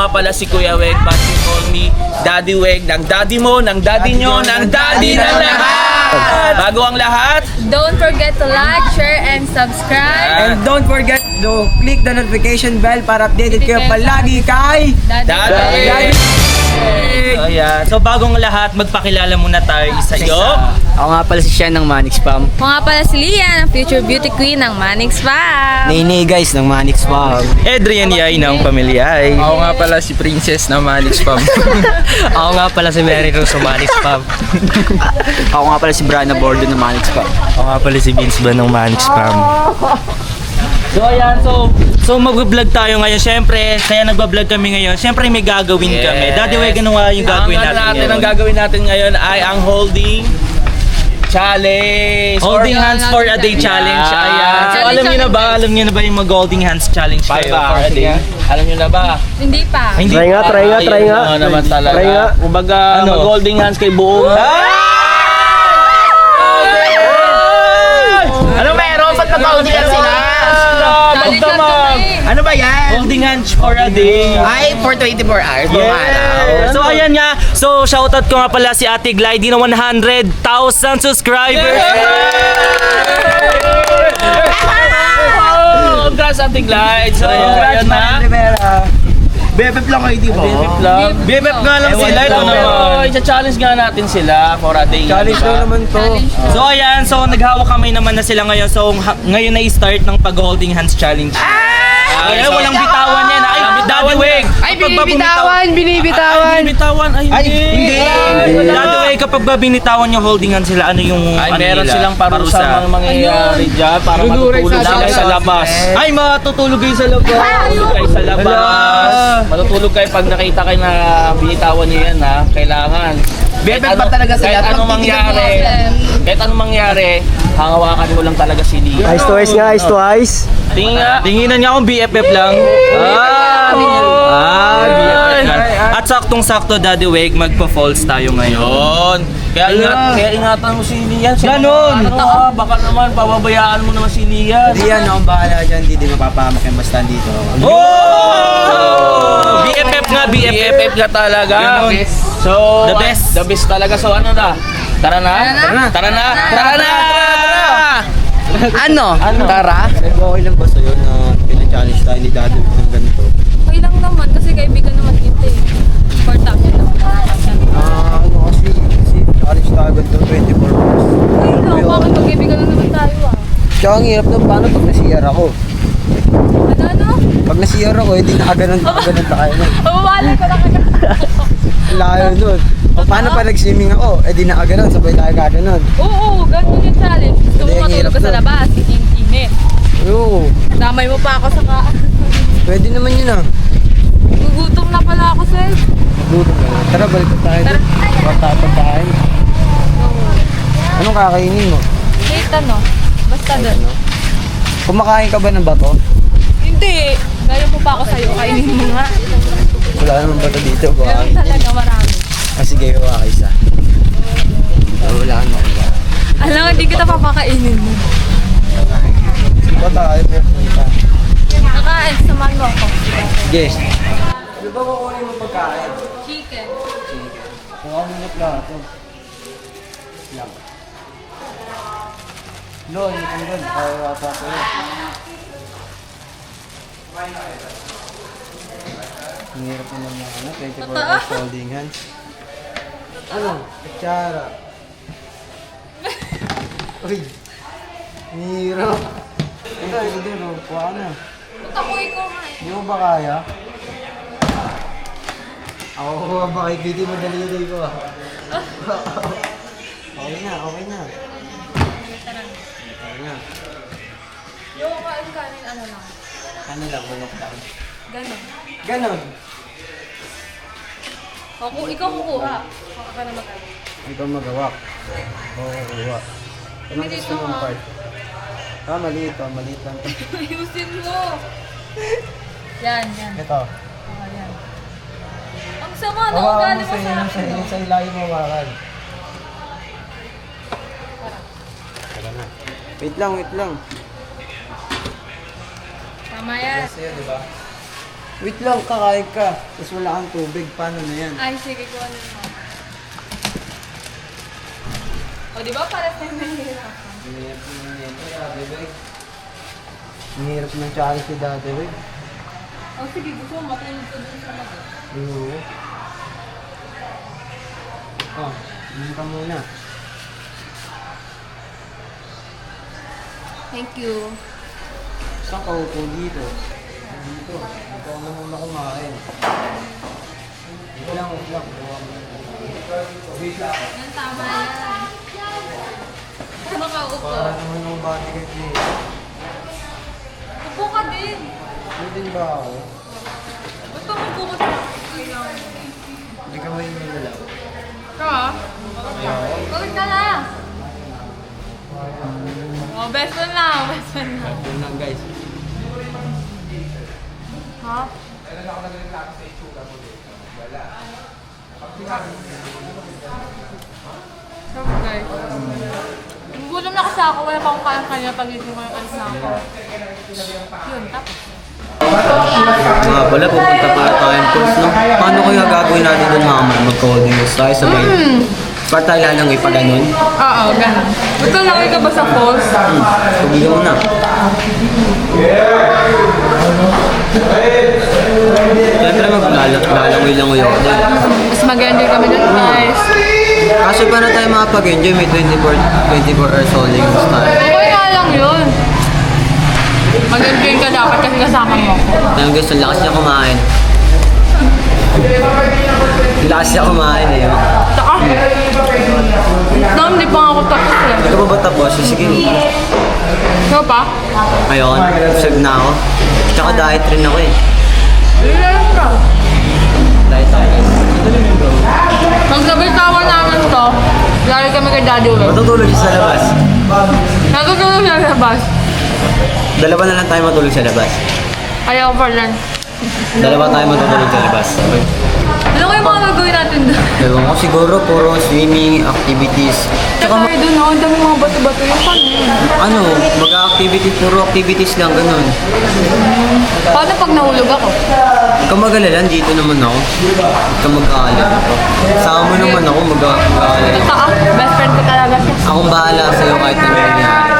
nga pala si Kuya Weg, but you call me Daddy Weg, ng daddy mo, ng daddy nyo, ng daddy ng lahat! Bago ang lahat, Don't forget to like, share, and subscribe. And don't forget to click the notification bell para updated kayo palagi kay Daddy! So, yeah. So bagong lahat, magpakilala muna tayo isa-isa. Ako nga pala si Sean ng Manix Spam. Ako nga pala si Lian, ang future beauty queen ng Manix Fam. Nini guys ng Manix Spam. Adrian Yay ng Pamilyay. Ako nga pala si Princess na Manix Pam. Ako nga pala si Mary Rose ng Manix Pub. Ako nga pala si Brana Bordo ng Manix Spam. Ako nga pala si Vince Ban ng Manix Pub. So ayan, so mag-vlog tayo ngayon. Siyempre, kaya nag-vlog kami ngayon. Siyempre may gagawin kami. Daddy Weg, ano nga yung gagawin natin ngayon? Ang gagawin natin ngayon ay ang holding challenge. Holding hands for a day challenge. Ayan. So Challenge alam niyo na ba? challenge. Alam niyo na ba yung mag-holding hands challenge Five kayo for a hours. day? Alam nyo na ba? Hindi pa. Hindi. Try nga. Ano naman talaga. Try nga. Kumbaga, Ano? mag-holding hands kay buong. Ano meron? Ba't mag-holding hands sila? Challenge lang kami. Ano ba yan? Holding hands for a day. Ay, for 24 hours. Yeah. So ayan nga. So shoutout ko nga pala si Ate Glidey na 100,000 subscribers. Congrats, Ate Glide. So, ayan na. Bebep lang kayo, di ba? BFF nga lang sila. Ito Pero naman. isa-challenge nga natin sila for a day. Challenge diba? lang naman to. So ayan, so naghawak kami naman na sila ngayon. So ngayon na i-start ng pag-holding hands challenge. Ay, walang bitawan yan. Ay, Daddy Weg. Ay, binibitawan! Binibitawan. Ay, hindi. Daddy Weg, kapag ba binitawan yung holding hands sila, ano yung Ay, ano meron nila? silang parusa mga mangyayari dyan para matutulog sila sa labas. Ay, matutulog kayo sa labas. Matutulog kayo sa labas. Matutulog kayo pag nakita kayo na binitawan niyo yan, ha? Kailangan. Bebep pa talaga sila. Kahit anong mangyari, hangawakan mo lang talaga si Lee. Ice to ice nga, ice to ice. Tingin nga. Tinginan niya akong BFF lang. BFF lang. At saktong-sakto, Daddy Weg, magpa-falls tayo ngayon. Kaya ingatan mo si Lian. Ganon. Baka naman pababayaan mo naman si Lian. Hindi yan, akong bahala dyan. Hindi mapapahamak yung basta dito. Oh! BFF nga, BFF. BFF ka talaga. Ganon. So, The best. The best talaga. So, ano na? Tara na? Tara na? Ano? Tara? Okay lang ba sa'yo na pina-challenge tayo ni Daddy ng ganito? Okay lang naman kasi kaibigan naman kita eh. For top yun lang. Ano kasi challenge tayo ganito 24 hours. Ayun lang, bakit magkaibigan lang naman tayo ah. Tsaka ang hirap na paano pag na-CR ako. Ano? Pag na-CR ako, hindi nakaganon tayo nun. Mababalay ko lang agad. Layo nun. O paano pa nag-swimming ako, di nakaganon, sabay tayo gaganon. Oo, ganun yung challenge. Gusto Hindi, mo ang matulog hirap ka sa nun. labas, init. Oo, Damay mo pa ako sa ka. pwede naman yun ah. Gugutom na pala ako, sir. Gutom ka na. Tara, balik na tayo. Tara. Pagkain. Anong kakainin mo? Wait, ano? Basta doon. Kumakain ka ba ng bato? Hindi. Gaya mo pa ako sa'yo, kainin mo nga. Wala naman bato dito. Meron talaga marami. Sige, huwa ka isa. Wala ka na. Alam nga, hindi kita papakainin mo. Ba tayo pupunta? Nakain, samahan mo ako. Sige. Ano ba kukunin mo pagkain? Chicken. Kuha mo na plato. Yan. Lo, hindi ko doon. Ayaw ata ko yun. Ang hirap naman na 24 hours holding hands. Ano? Kutsara. Uy. Ang hirap. Ito din, kuha na. Punta ko ikaw nga eh. Hindi mo ba kaya? Ako kuha ba kay Kitty, madali ko ah. Okay na, okay na. Okay na. Yung kain ano lang. Ano lang, manok lang. Ganon. Ganon. Ako, ikaw kukuha. Baka ka na mag-ano. Ikaw magawak. Oo, kuha. Anong gusto mong part? Maliit lang. Ayusin mo. Yan. Ito. Oh, yan. Ang sama, no? Galing mo sa akin. no? Sa ilalim mo wakal. Tara na. Wait lang. Tama yan. Sa'yo, di ba? Wait lang, kakain ka. Tapos wala kang tubig. Paano na yan? Ay, sige, kuha na mo. O, di ba para sa'yo nahihirapan? Mahirap naman yan. Daddy Weg. Mahirap ng challenge si Daddy Weg. O, sige, gusto mo matulog ko dun sa lagot. Oo. Oh, yun ka muna. Thank you. Saan ka upo dito? Dito. Ikaw na muna kumain. Wait lang, wait lang. Yan, tama yan. Ano ka upo? Para naman yung bodyguard dito. Upo ka din. Pwede ba ako? Ba't ka upo ko sa kailangan? Hindi ka may nilalaw. Ka? Bakit ka lang? Oh, best friend lang, best friend lang. Yun lang guys. Ha? So guys, gutom na kasi ako, wala pa akong kaya-kaya pag-isip ko yung alis na ako. Yun, tapos. Nga pala, pupunta pala tayong course, no? Paano kaya gagawin natin doon mamaya? Mag-coordinate tayo sabay. Para tayo lang ipaganon. Oo, ganun. Ito, laki ka ba sa falls? Tubigan mo na. Siyempre maglalangoy lang ako doon. Mas mag-enjoy kami dun, guys. Kaso paano tayo makapag-enjoy? May 24 hours only gusto tayo. Okay nga lang yun. Mag-enjoy ka dapat kasi kasama mo ako. Ang gusto, lakas niya kumain. Lakas niya kumain eh. Taka! Hindi pa ako tapos eh. Hindi ka ba ba tapos? Sige. Ikaw pa? Ayun, sag na ako. Tsaka diet rin ako eh. Ilan ka? Diet ako guys. Magsabitawan namin to. Lagi kami kay Daddy Will. Matutulog siya sa labas. Natutulog siya sa bus. Dalawa na lang tayo matulog sa labas. Ayaw pa lang. Dalawa tayo matutulog sa labas. Okay. Ano kayo mga gagawin natin doon? Ewan ko siguro puro swimming, activities. Tsaka Tayo doon, ang dami mga bato-bato yung ano, mag-activities, puro activities lang, ganun. Paano pag nahulog ako? Huwag ka mag-alala, dito naman ako. Huwag ka mag-aalala. Sama mo naman ako, mag-aalala. Taka, best friend ko talaga siya. Akong bahala sa'yo kahit ano nangyari.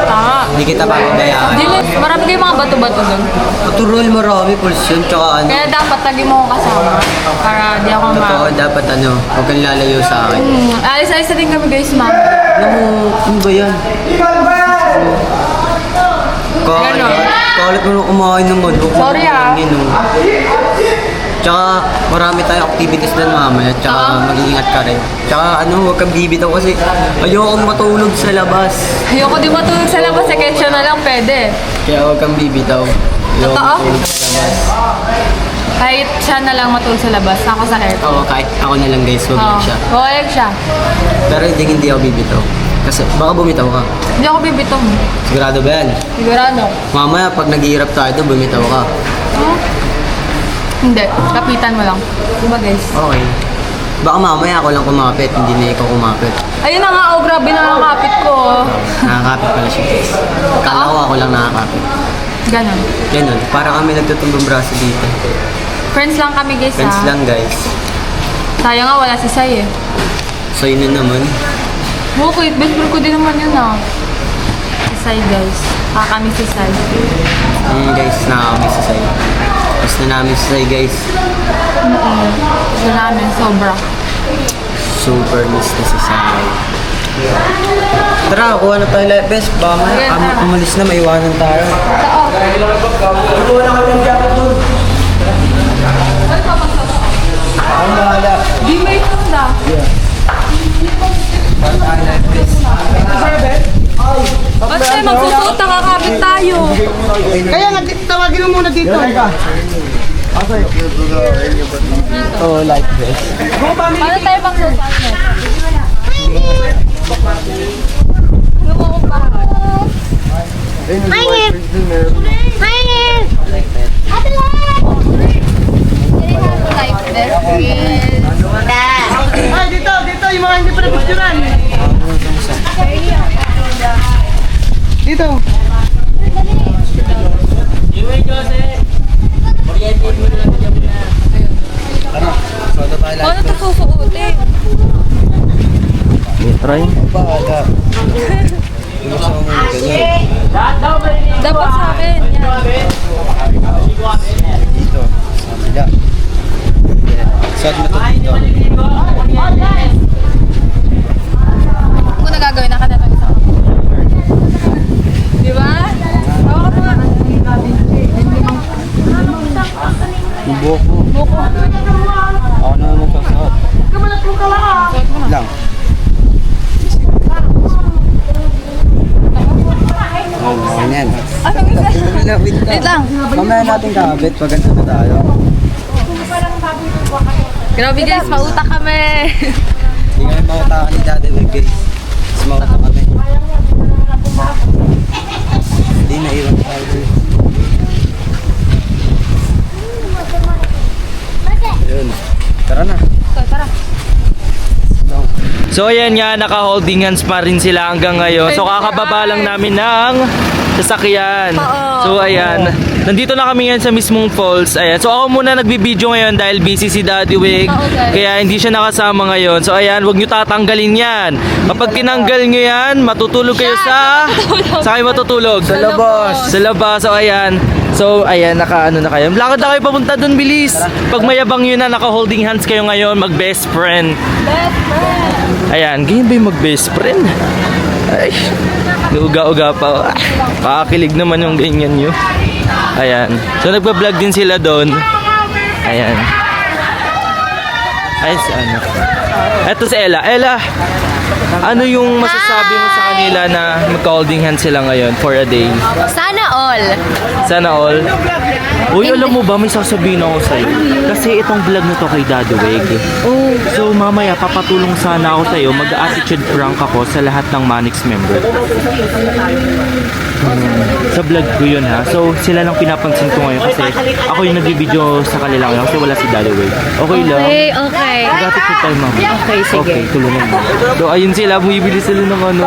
Taka. Hindi kita papabayaan. Dilis, marami kayong mga bato-bato doon. Paturol, marami, pulsyon, tsaka ano. Kaya dapat lagi mo ako kasama. Para di ako Totoo, dapat ano, huwag kang lalayo sa akin. Alis-alis na din kami guys, ma'am. Alam mo, ano ba yan? Ganon. Kalat mo nung kumain ng manok. Sorry, ah. Tsaka marami tayong activities doon mamaya. Tsaka mag-iingat ka rin. Tsaka ano, huwag kang bibitaw kasi ayokong matulog sa labas. Ayoko di matulog sa labas, sa kitchen na lang pwede. Kaya huwag kang bibitaw. Ayokong Totoo? matulog sa labas. Kahit siya na lang matulog sa labas, ako sa aircon. Oo, kahit ako na lang guys, huwag lang siya. Huwag siya. Pero hindi ako bibitaw. Kasi baka bumitaw ka. Hindi ako bibitong. Sigurado ba yan? Sigurado. Mamaya pag naghihirap tayo doon, bumitaw ka. Huh? Hindi, kapitan mo lang. Diba guys? Okay. Baka mamaya ako lang kumapit, hindi na ikaw kumapit. Ayun na nga, oh, grabe na ang kapit ko. Nakakapit pala siya guys. Kala ko ako lang nakakapit. Ganon. Ganun, para kami nagtutumbang braso dito. Friends lang kami guys Friends ha. lang guys. Sayang nga, wala si Sai eh. So yun na naman. Okay, best friend ko din naman yun ah. Si Sai guys. Kami si Sai. Guys, nakakamiss sa sa'yo. Miss na namin sa sa'yo guys. Gusto namin, sobra. Super miss na si Sai. Tara, kuha na tayo life best. Baka Sige, tara. umalis na, maiwanan tayo. Tao. Kuha na kami ng jacket doon. Ako bahala. Di may tunda. Basta magsusuot na kakabit tayo. Kaya nga, tawagin mo muna dito. Oh, life best. Paano tayo magsusuot? Mahingit! Mahingit! Ate lang! Like this is... Ay, dito, yung mga hindi pa napicturan. Dito. Soda tayo Paano ito susuotin? Try. Bahala. Gusto mo muna ganyan. Dapat sa akin. Yan. Dito. Sa kabila. Suot mo to dito. Kung nagagawin na ka na ito isa. Di ba? Tawa ka nga. Yung buhok mo. Buko. Ako na magsusuot. Lang. Oh, yan. Anong isa? Wait Wait lang. Mamaya natin kakabit pag ganito na tayo. Grabe guys, mautak kami. Hindi kami mautakan ni Daddy Wig, guys. Mas mautak kami. Hindi na iwan tayo. Ayun. Tara na. Tara. So ayan nga, naka-holding hands pa rin sila hanggang ngayon. So kakababa lang namin ng sasakyan. So ayan, nandito na kami ngayon sa mismong falls. Ayan. So ako muna nagbibideo ngayon dahil busy si Daddy Wig. Kaya hindi siya nakasama ngayon. So ayan, huwag nyo tatanggalin yan. Kapag tinanggal nyo yan, matutulog kayo sa... Sa kayo matutulog? Sa labas. Sa labas. So ayan. So ayan, naka-ano na kayo. Lakad na kayo papunta dun, bilis. Pag mayabang yun na, naka-holding hands kayo ngayon, mag-best friend. Best friend. Ayan, ganyan ba yung mag-best friend? Ay, uga-uga pa. Pakakilig naman yung ganyan nyo. Ayan. So, nagpa-vlog din sila doon. Ayan. Ay, si ano. Eto si Ella. Ella, ano yung masasabi mo sa kanila na magka-holding hands sila ngayon for a day? Sana all. Sana all. Uy, alam mo ba, may sasabihin ako sa'yo. Kasi itong vlog na to kay Daddy Wig. So, mamaya, papatulong sana ako sa'yo. Mag-attitude prank ako sa lahat ng Manix member. Sa vlog ko yun, ha. So, sila lang pinapansin ko ngayon kasi ako yung nag-video sa kanila ngayon kasi wala si Daddy Wig. Okay lang? Okay. Mag-attitude tayo, mama. Okay, sige. Okay, tulungan mo. So, ayun sila, bumibili sila ng ano,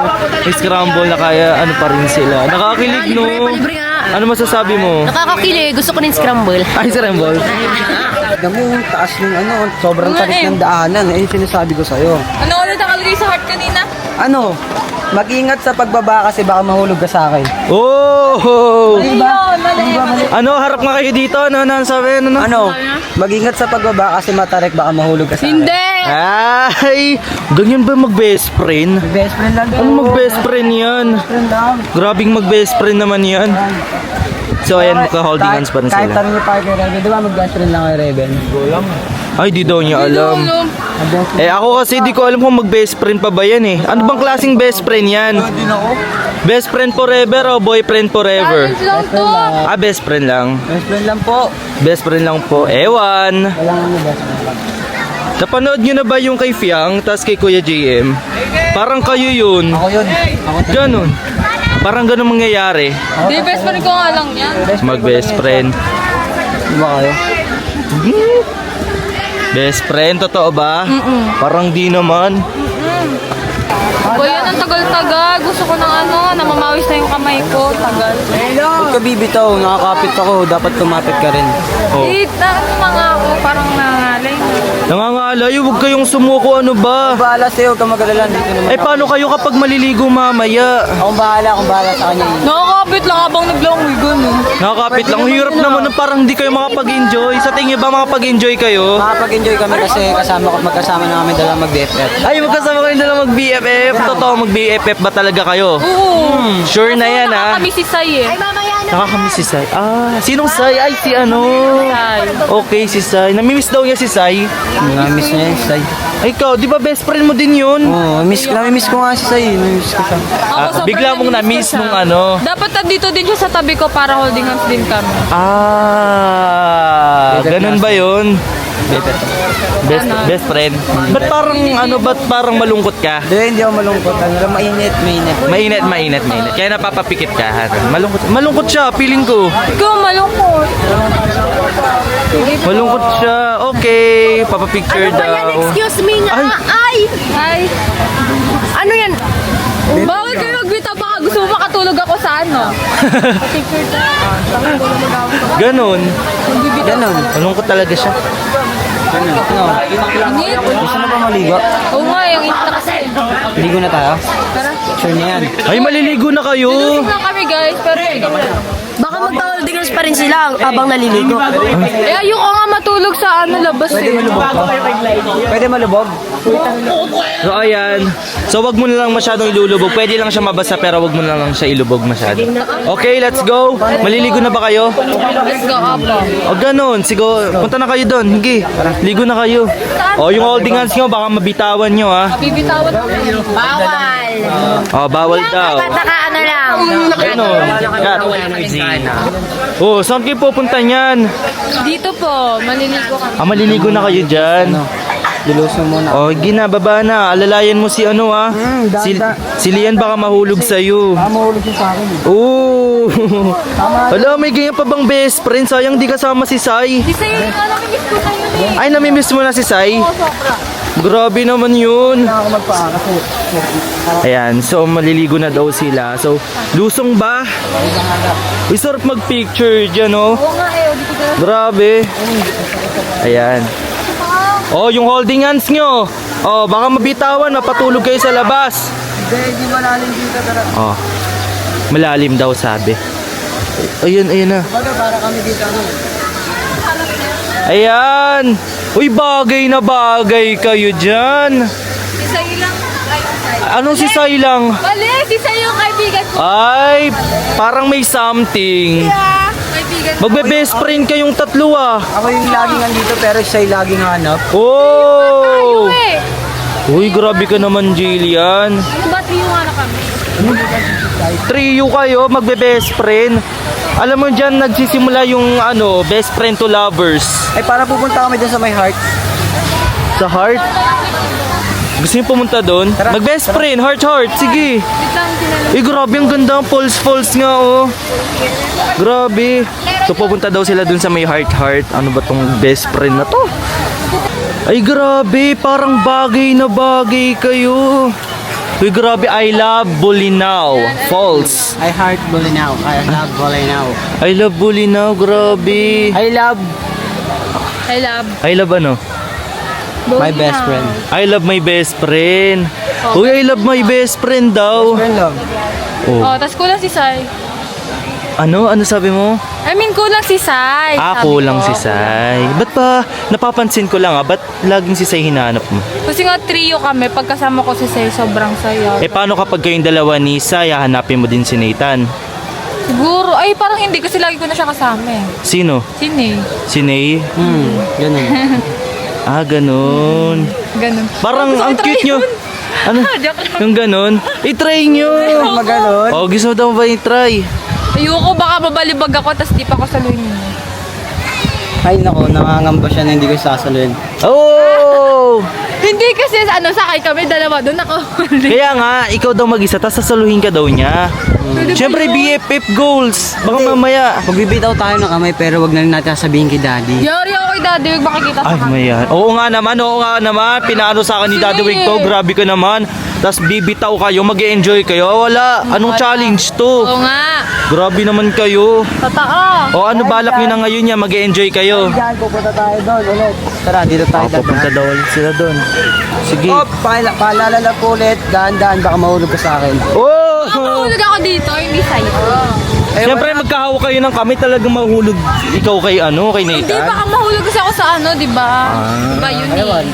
scramble na kaya ano pa rin sila. Nakakilig, no? Libre nga. Ano masasabi mo? Nakakakilig. Gusto ko rin scramble. Ay, scramble. Tignan mo, taas ng ano, sobrang tarik ng daanan. Eh, yung sinasabi ko sa'yo. Ano ulit nakalagay sa heart kanina? Ano? Mag-ingat sa pagbaba kasi baka mahulog ka sa akin. Oh! Ayun, mali. Ano, harap nga kayo dito. Ano sabi? Ano? Ano? Mag-ingat sa pagbaba kasi matarik baka mahulog ka sa akin. Hindi. Ay! Ganyan ba mag-best friend? Best friend lang Ano mag-best friend yan? friend lang. Grabing mag-best friend naman yan. So, ayan, magka-holding hands pa rin Kahit sila. tanong niyo pa kay Rebel, di ba mag-best friend lang kay Rebel? Ay, di daw niya alam. Eh, ako kasi di ko alam kung mag-best friend pa ba yan eh. Ano bang klaseng best friend yan? Hindi na ako. Best friend forever o boyfriend forever? Challenge lang to. Ah, best friend lang. Best friend lang po. Best friend lang po. Ewan. Wala nga mo best friend lang. Napanood nyo na ba yung kay Fiang, tas kay Kuya JM? Parang kayo yun. Ako yun. Ako talaga. Ganun. Parang ganun mangyayari. Hindi, best friend ko nga lang yan. Mag-best friend. Di ba kayo? Best friend, totoo ba? Parang di naman. Boy, yan ang tagal-tagal. Gusto ko ng ano, namamawis na yung kamay ko. Tagal. Huwag ka bibitaw, nakakapit ako, dapat kumapit ka rin. Oh. Ano na nga ako, parang nangalay na. Nangangalay, huwag kayong sumuko, ano ba? Bahala sa'yo, huwag ka mag-alala, dito naman Eh, paano kayo kapag maliligo mamaya? akong bahala sa kanya. Nakakapit lang habang naglangoy gano'n. Nakakapit lang. Hirap naman na parang hindi kayo makapag-enjoy. Sa tingin ba makapag-enjoy kayo? Makapag-enjoy kami kasi magkasama na kami dalawa mag-BFF. Ay, magkasama kayo na lang mag-BFF. Totoo, mag-BFF ba talaga kayo? Oo. Sure na yan, ha? Nakakami si Sai eh. Ay, mamaya na. Nakakamiss si Sai. Ah, sinong Sai? Ay, si ano? Sai. Okay, si Sai. Namimiss daw niya si Sai. Namimiss niya yun, Sai. Ay, ikaw, di ba best friend mo din yun? Oo, namimiss ko nga si Sai. Namimiss ko siya. Ako, sobrang Bigla mong namiss na-miss ko siya. nung ano. Dapat nandito din siya sa tabi ko para holding hands din kami. Ah, ganun ba yun? Best friend. Ba't parang malungkot ka? Hindi ako malungkot. Ano, mainit. Mainit. Kaya napapapikit ka. Malungkot siya, feeling ko. Ikaw malungkot. Malungkot siya. Okay, papapicture Ano ba yan? daw. Excuse me nga. Ay. Ay, Ano yan? bawal kayo magbita baka gusto mo makatulog matulog ako sa ano. Picture na. Ganon. Ganon. Malungkot talaga siya. Init. Gusto na ba maligo? Oo nga, yung init na kasi. Ligo na tayo? Sure na yan. Ay, maliligo na kayo. Tulog lang kami guys, pero sige. Baka magka-holdingers pa rin sila habang naliligo. Eh, ayoko nga matulog sa ano, labas eh. Pwede malubog? So ayan. So wag mo na lang masyadong ilulubog. Pwede lang siya mabasa pero wag mo na lang siya ilubog masyado. Okay, let's go. Maliligo na ba kayo? Let's go, Apo. O ganun, siguro punta na kayo doon. Sige, ligo na kayo. O yung holding hands nyo, baka mabitawan nyo ha. Bibitawan ako. Bawal. O, bawal daw. Naka ano lang. Ganun. Cut. Oh, saan kayo pupunta niyan? Dito po, maliligo kami. Ah, maliligo na kayo dyan. Diluso muna. O, ginababa na. Alalayan mo si ano ha. Si Lian baka mahulog sa'yo. Mahulog siya sa akin. Oo. Wala, may ganyan pa bang best friend? Sayang di kasama si Sai. Di sa'yo yung alam, miss ko na yun eh. Ay, namimiss mo na si Sai? Oo, sobra. Grabe naman yun. Ako magpaa kasi. Ayan, so maliligo na daw sila. So, lusong ba? Uy, sarap mag-picture dyan, oh. Oo nga eh, dito ka. Grabe. Ayan. Oh, yung holding hands nyo. Oh, baka mabitawan, mapatulog kayo sa labas. Hindi malalim dito talaga. Oh, malalim daw sabi. Ayan, ayan na. Baga para kami dito ano. Ayan. Uy, bagay na bagay kayo dyan. Si Sayo lang. Ay, Sayo. Anong si Sai lang? Mali, si Sayo yung kaibigan ko. Ay, parang may something. Kaibigan ko. Magbe-best friend kayong tatlo ah. Ako yung laging andito pero siya'y laging hanap. Oh! Eh, Uy, grabe ka naman, Jillian. ano ba trio nga na kami? Trio kayo, magbe-best friend. Alam mo dyan, nagsisimula yung ano, best friend to lovers. Ay para pupunta kami dun sa my heart. Sa heart? Gusto niyo pumunta doon? Mag-best friend, heart, sige. Eh, grabe, ang ganda ang falls nga, oh. Grabe. So, pupunta daw sila dun sa may heart. Ano ba tong best friend na to? Ay, grabe, parang bagay na bagay kayo. Uy, grabe, I love Bolinao Falls. I heart Bolinao. I love Bolinao. I love Bolinao, grabe. I love I love. I love ano? my best friend. I love my best friend. Uy, I love my best friend daw. Friend love. Oh, tas kulang si Sai. Ano? Ano sabi mo? I mean, kulang si Sai. Ah, sabi kulang ko. si Sai. Ba't pa, napapansin ko lang ba't laging si Sai hinahanap mo? Kasi nga trio kami, pagkasama ko si Sai, sobrang saya. Eh, paano kapag kayong dalawa ni Sai, hanapin mo din si Nathan? Siguro, ay parang hindi kasi lagi ko na siya kasama eh. Sino? Sine. Si Nay? Ganun. Ah, ganun. Ganun. Parang Gusto ko ang i-try cute nyo. yun. Ano? Joke lang. Yung ganun? I-try nyo. Maganon. Oh, gusto mo daw ba i-try? Ayoko, baka mabalibag ako, tas di pa ako saluhin niyo. Ay nako, nangangamba siya na hindi ko sasaluhin. Oh! Hindi kasi, sakay kami, dalawa doon ako. Kaya nga, ikaw daw mag-isa, tapos sasaluhin ka daw niya. Siyempre, BFF goals. Baka mamaya. Magbibitaw tayo ng kamay pero wag na rin natin sabihin kay daddy. Yari ako kay Daddy, huwag makikita sa Ay, kanya. maya. Oo nga naman. Pinaano sa akin ni Daddy Wig to. Grabe ka naman. Tapos bibitaw kayo, mag-enjoy kayo. Wala. Anong challenge to? Oo nga. Grabe naman kayo. Totoo. O ano balak nyo na ngayon niya? Mag-enjoy kayo. Diyan, pupunta tayo doon ulit. Tara, dito tayo. Pupunta daw ulit sila doon. Sige. Oh, paalala lang po ulit. Daan-daan, baka mahulog ka sa akin. Oh! Mahulog ako dito, hindi sa'yo. Siyempre magkahawak kayo ng kami talagang mahulog. Ikaw kay kay Hindi, Nathan? baka mahulog kasi ako sa ano, di ba? Diba yun eh. Ewan.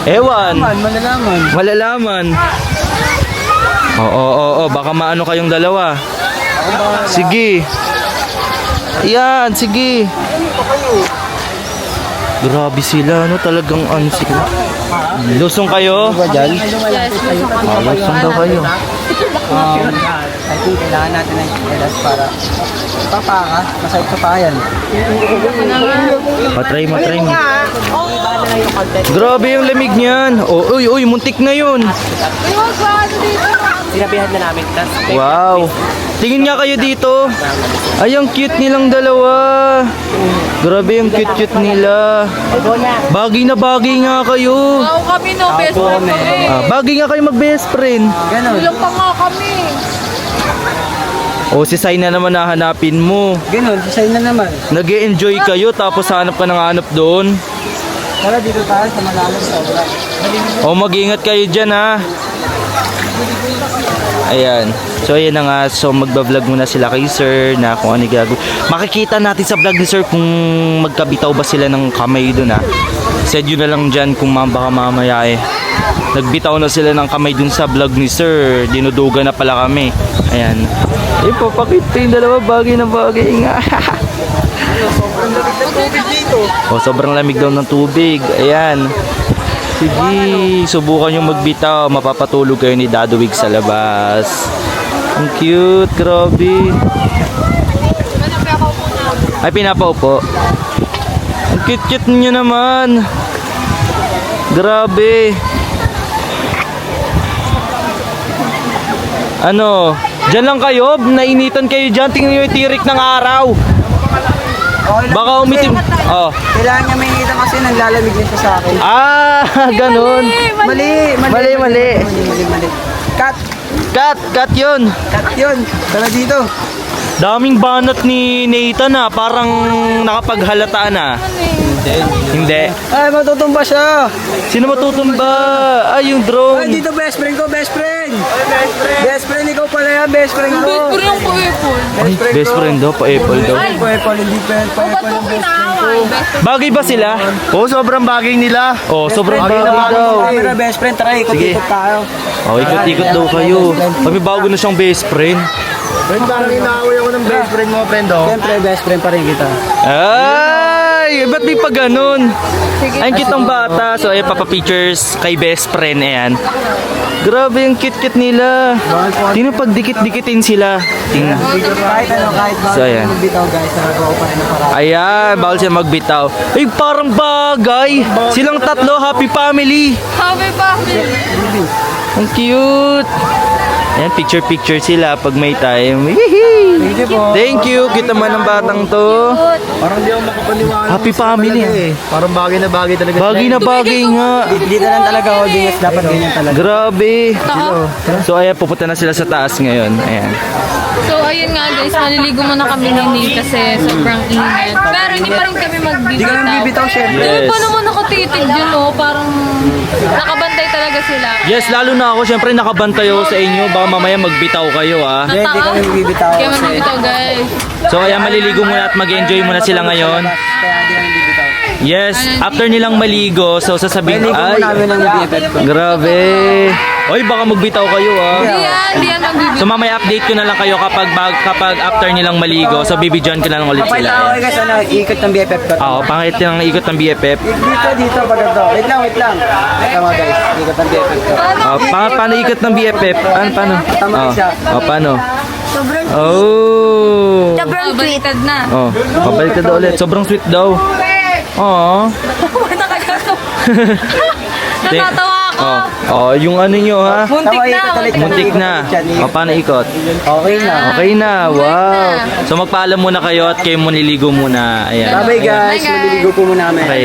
Ewan. Malalaman. Malalaman. Oo, baka maano kayong dalawa. Sige. Yan, sige. Grabe sila, talagang ano sila. Lusong kayo? Ba dyan? Yes, gusto ko. Lusong daw kayo. I think kailangan natin ng chinelas para papaka, masayot sa payan. Try mo. Grabe yung lamig niyan. Oh, uy, muntik na yun. Uy, wag ba? Ano dito? Sinabihan na namin. Wow. Tingin nga kayo dito. Ay, ang cute nilang dalawa. Grabe yung cute nila. Bagay na bagay nga kayo. Ako kami no, best friend kami. Bagay nga kayo mag-best friend. Ganun. Kulang pa nga kami. O si Sai na naman nahanapin mo. Ganun, sasay na naman. Nag-e-enjoy kayo tapos hanap ka ng hanap doon. Tara, dito tayo sa malalim sobra. O mag-ingat kayo dyan ha. Ayan. So ayan na nga. So magbablog muna sila kay sir na kung ano gagawin. Makikita natin sa vlog ni sir kung magkabitaw ba sila ng kamay doon ha. Said yun na lang dyan kung baka mamaya eh. Nagbitaw na sila ng kamay dun sa vlog ni sir. Dinuduga na pala kami. Ayan. Eh papakita yung dalawa bagay na bagay nga. O sobrang lamig daw ng tubig. Ayan. Sige, subukan yung magbitaw. Mapapatulog kayo ni Dadwig sa labas. Ang cute, grabe. Ay, pinapaupo. Ang cute-cute niyo naman. Grabe. Ano? Diyan lang kayo? Nainitan kayo dyan? Tingnan nyo yung tirik ng araw. Baka umitim. Oh. Kailangan niya may ngita kasi naglalamig din siya sa akin. Ah, ganun. Mali. Cut Cut yun. yun. Tara dito. Daming banat ni Nathan ah. Parang nakapaghalata na. Hindi. Ay, matutumba siya. Sino matutumba? Ay, yung Ay, drone. dito best friend ko, best friend. Best friend, ikaw pala yan, best friend ko. Pero yung po-epon. Ay, best friend daw. Pa-apple daw. Pa-apple, hindi pa-apple yung best friend ko. Bagay ba sila? Oo, sobrang bagay nila. Oh, sobrang bagay daw. Camera, best friend, tara, ikot-ikot tayo. Oh, ikot-ikot daw kayo. Kami bago na siyang best friend. Friend, parang inaaway ako ng best friend mo, friend, oh. Siyempre, best friend pa rin kita. Ay, ba't di pa ganun? Ay, ang cute ng bata. So, ayan, papapictures kay best friend. Ayan. Grabe, yung cute-cute nila. Tingnan pag dikit-dikitin sila. Tingnan. Kahit So, ayan. magbitaw guys, nagawa pa rin ng paraan. Ayan, bawal siya magbitaw. Ay, parang bagay. Silang tatlo, happy family. Happy family. Ang cute. Ayan, picture-picture sila pag may time. Hihi. Thank you. Kita man ng batang to. Parang di ako makapaniwala. Happy family. Eh. Parang bagay na bagay talaga. Bagay na bagay nga. Dito lang talaga audience, dapat ganyan talaga. Grabe. So ayan, pupunta na sila sa taas ngayon. Ayan. So, ayun nga guys, maliligo muna kami ni kasi sobrang init. Pero hindi pa rin kami magbibitaw. Hindi ka nang bibitaw, syempre. Yes. Yes. Pa naman nakatitig yun, oh. Parang nakabantay talaga sila. Yes, lalo na ako. Siyempre nakabantay ako sa inyo. Baka mamaya magbitaw kayo ah. Hindi kami bibitaw. Kaya magbibitaw guys. So ayan, maliligo muna at mag-enjoy muna sila ngayon. Kaya hindi kami bibitaw. Yes, after nilang maligo, so sasabihin, Ligo mo ay, namin ng BFF ko. grabe. Oy, baka magbitaw kayo ah. Hindi yan magbibitaw. So mamaya update ko na lang kayo kapag after nilang maligo. So bibidyoan ko na lang ulit Kapay sila. lang ako guys, ano, ikot ng BFF ko. Oo, pangit ng ikot ng BFF. Dito, pag ito. Wait lang. Tama guys, ikot ng BFF ko. Paano ikot ng BFF? Paano? Tama siya. Paano? Sobrang Oh. sobrang sweet. Baliktad na. Oh, pabalik ka daw ulit. Sobrang sweet daw. Oo. Natatawa ako. Oh, yung ano nyo ha? Muntik Tama, na. ikot ulit. Muntik na. O, paano ikot? Okay na. Okay na. Wow. So magpaalam muna kayo at kayo nililigo muna. Ayan. Bye guys, maliligo po muna kami. Okay.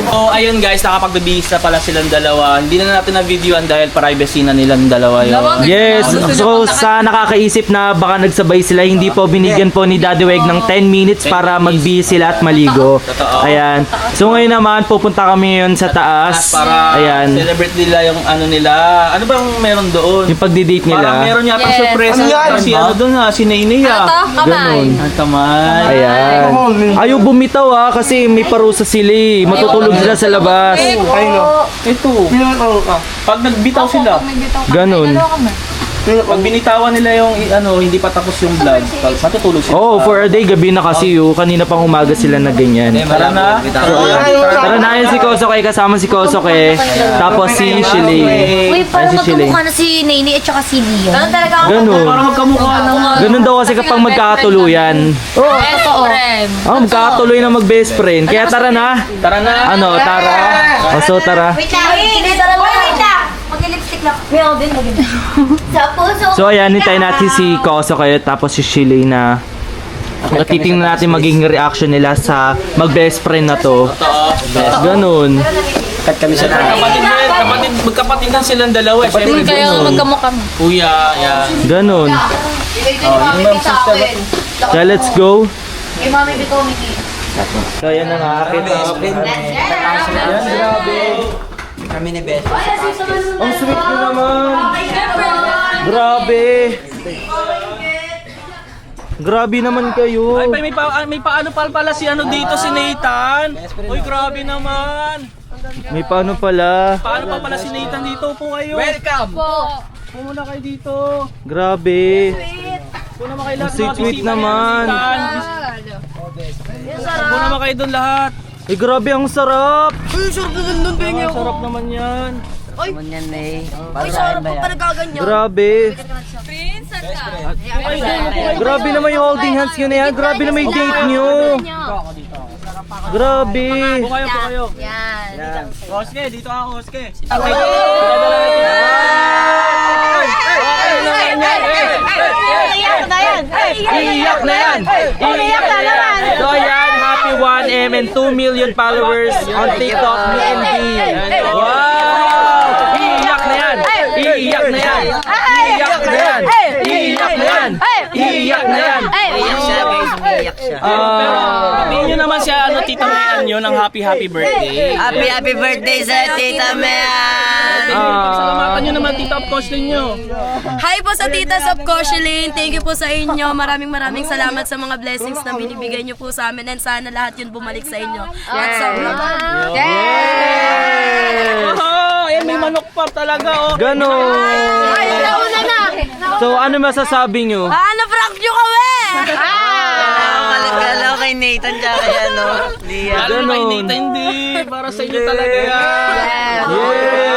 So ayun guys, nakapagbibihis na pala silang dalawa. Hindi na natin na-videoan dahil privacy na nilang dalawa yun. Yes, so sa nakakaisip na baka nagsabay sila, hindi po binigyan po ni Daddy Weg ng 10 minutes para magbihis sila at maligo. Ayan. So ngayon naman, pupunta kami ngayon sa taas. Para Ayan. celebrate nila yung ano nila. Ano bang meron doon? Yung pagdi-date Parang nila. meron yata Yes. surprise. Si ano doon ha? Si Nainay Ito, ah. kamay. Ang kamay. Ayan. Ayaw bumitaw kasi may parusa sila eh. Matutulog sila sa labas. Ito. Pag nagbitaw sila, Ganun. pag binitawan nila yung hindi pa tapos yung vlog, matutulog sila. Oh, for a day, gabi na kasi kanina pang umaga sila na ganyan. Tara na. Tara na, yan si Kosoke, kasama si Kosoke. Tapos si Shiley. Uy, parang Ay, si Shiley. magkamukha na si Nene at saka si Leon. Ganun talaga ako. Ganun. Para magkamukha naman. Ganun daw kasi kapag magkakatuluyan. Best friend. Magkakatuloy na mag-best friend. Kaya tara na. Tara na. Ano, tara. O, so tara. Wait lang, wait lang. Mag-lipstick na. Meron din, Sa puso. So ayan, hintayin natin si Kosoke tapos si Shiley na titingnan natin magiging reaction nila sa mag-best friend na to. Ganun. Cut kami sa taas. Magkapatidan silang dalawa. Siyempre, Kaya magkamukha mo. kuya, yan. Ganun. Bigay ko ni Mami Bito sa akin. So, let's go. Kay Mami Bito, Miki. So, yan na nga. Kami ni Beth. Ang sweet nyo naman. Grabe. Grabe naman kayo. Ay, may paano pala si ano dito, si Nathan. Uy, grabe naman. May paano pala. Paano pa pala si Nathan dito? Upo kayo. Welcome. Upo muna kayo dito. Grabe. Upo naman kayo lahat. Ang sweet naman. Upo naman kayo doon lahat. Ay, grabe, ang sarap. Sarap naman yan. Ay, sarap mo pa nagkaganyan. Grabe. Prince, saan ka? Grabe naman yung holding hands nyo na yan. Grabe naman yung date nyo. Grabe. Upo kayo. Yan. Oske, dito ako, Oske. Iiyak na yan. Iiyak na yan. Iiyak na naman. So ayan, happy 1M and 2 million followers on TikTok, me and D. Wow! Iiyak na yan. Iiyak na yan. Iiyak na yan. Iiyak na yan. Iiyak na yan. Iyak siya guys, umiiyak siya. Sabihin nyo naman siya, ano, Tita Mayan nyo ng happy birthday. Happy birthday sa Tita Mayan! Salamatan nyo naman, Tita Opcoslin nyo. Hi po sa Titas of Koshelin. Thank you po sa inyo. Maraming salamat sa mga blessings na binibigay niyo po sa amin and sana lahat yun bumalik sa inyo. At sa Oh, ayan, may manok pa talaga, oh. Ganon. Una na! So ano masasabi nyo? Ano, prank nyo kami! Hello kay Nathan tsaka kay ano, Lia. Lalo na kay Nathan, hindi. Para sa inyo talaga yan.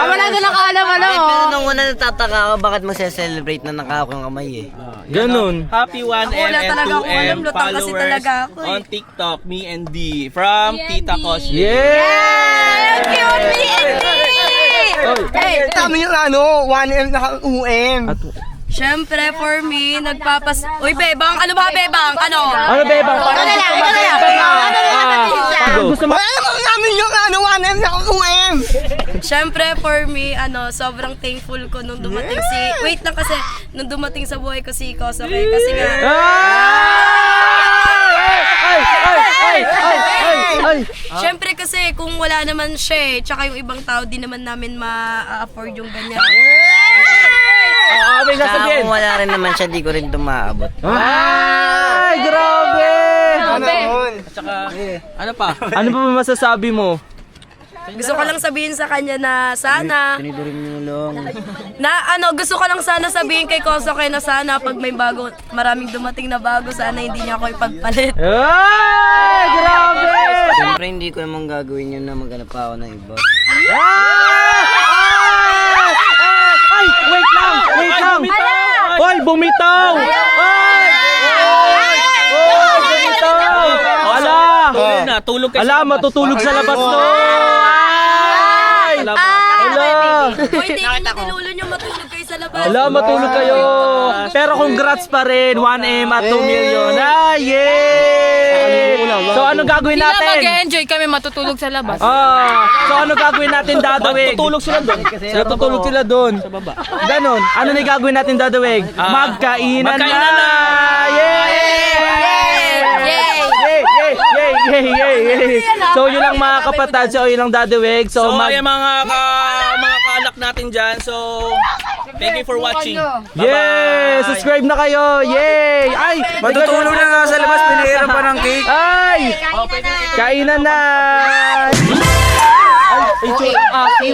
Wala na nakaalam, Pero nung una natataka ako bakit magse-celebrate na nakahawak ng kamay eh. Ganon. Happy 1M Wala and talaga akong 2M alam, lutang kasi followers talaga ako eh. on TikTok, me and D. From Tita Koslin. Yeah! Cute me and me! Hey, Tama yung ano, 1M na UM. syempre for me, Uy, Bebang! Ano ba, Bebang? Ano? Ano ba ibang parang gusto mo? Alam mo namin yung ano, 1M na UM. Syempre for me, sobrang thankful ko nung dumating wait lang kasi, nung dumating sa buhay ko si Kosoke kasi nga, syempre kasi kung wala naman siya tsaka yung ibang tao di naman namin ma-afford yung ganyan. May Saka sasabihin. kung wala rin naman siya, di ko rin tumaabot. Ay, grabe! Ano pa? Ano pa masasabi mo? Gusto ko lang sabihin sa kanya na sana, Tinidurin mo yung long. gusto ko lang sana sabihin kay Kosoke na sana pag may maraming dumating na bago, sana hindi niya ako ipagpalit. Ay, grabe! Siyempre hindi ko naman gagawin yun na maghanap pa ako ng iba. Ay, wait lang! Wait lang! Hoy, bumitaw! Ay! Bumitaw! Ala! Tulog kayo. Ala, matutulog sa labas to! Ay! Ala! Hoy, tingin na tinulo niyo matulog kayo sa labas. Ala, matulog kayo! Pero congrats pa rin! 1M at 2 million! Ah, yay! So, ano gagawin Sila natin? mag-enjoy kami matutulog sa labas. So, ano gagawin natin, Dadawig? Tutulog sila doon. Natutulog sila doon. Sa baba. Ganon. Ano na gagawin natin, Dadawig? Magkainan magkainan na! Yay! Yay! So, yun lang mga kapatid. So, yun lang Dadawig. So, ayan mga kaanak natin dyan. So, thank you for watching. Yay! Subscribe na kayo! Yay! Ay! Matutulog na nga sa labas, pinihiram pa ng cake. Ay! Kainan na! Ay,